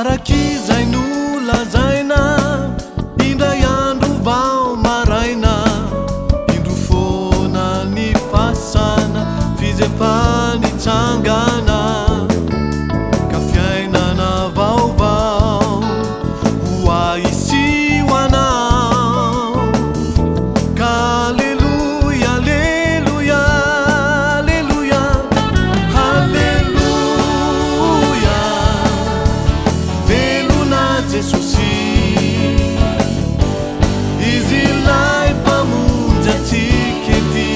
Arak'izay no lazaina, indray andro vao maraina, indro foana ny fasana, fizefanitsangana, ka fiainana vaovao ho ahisy ho anao. Ka aleluia, aleluia, aleluia, aleluia, velona Jesosy, izy ilay mpamonjy antsika ety.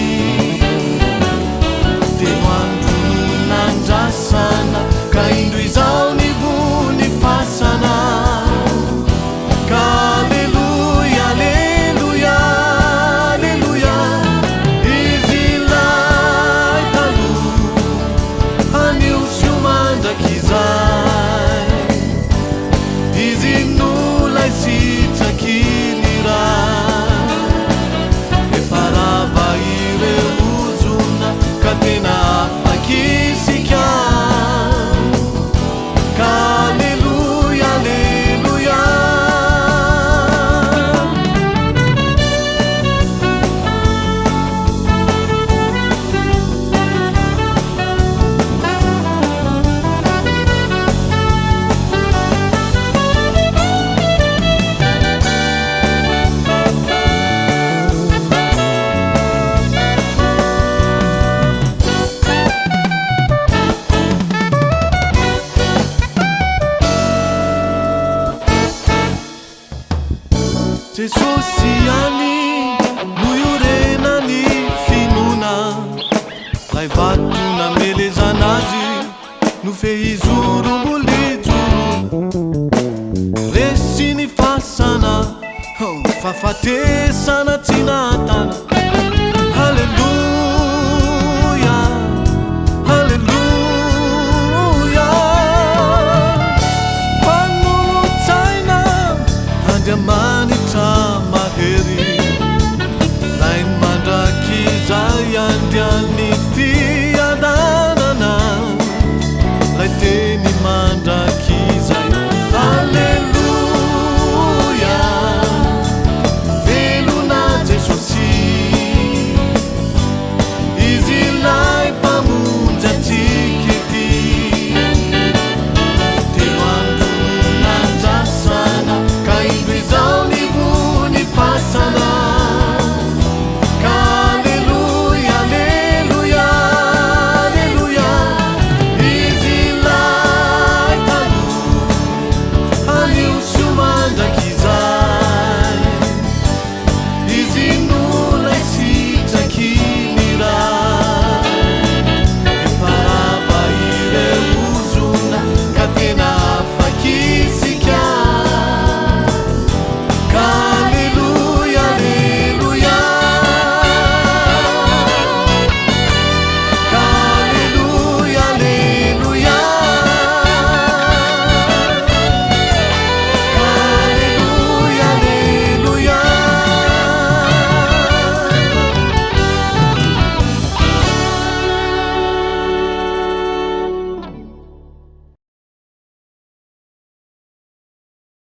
Telo andro no nandrasana, ka indro izao nivony fasana. Ka aleluia, aleluia, aleluia, izy ilay taloha anio sy mandrakizay, izy no lay sitraky ny ray. Efa rava ireo ozona, ka tena afaky isika. Ka aleluia, aleluia. Jesosy any no iorenany finona, lay vato namelezana azy no fehizorombolijoro. Resy ny fasana, fahafatesana tsy natana.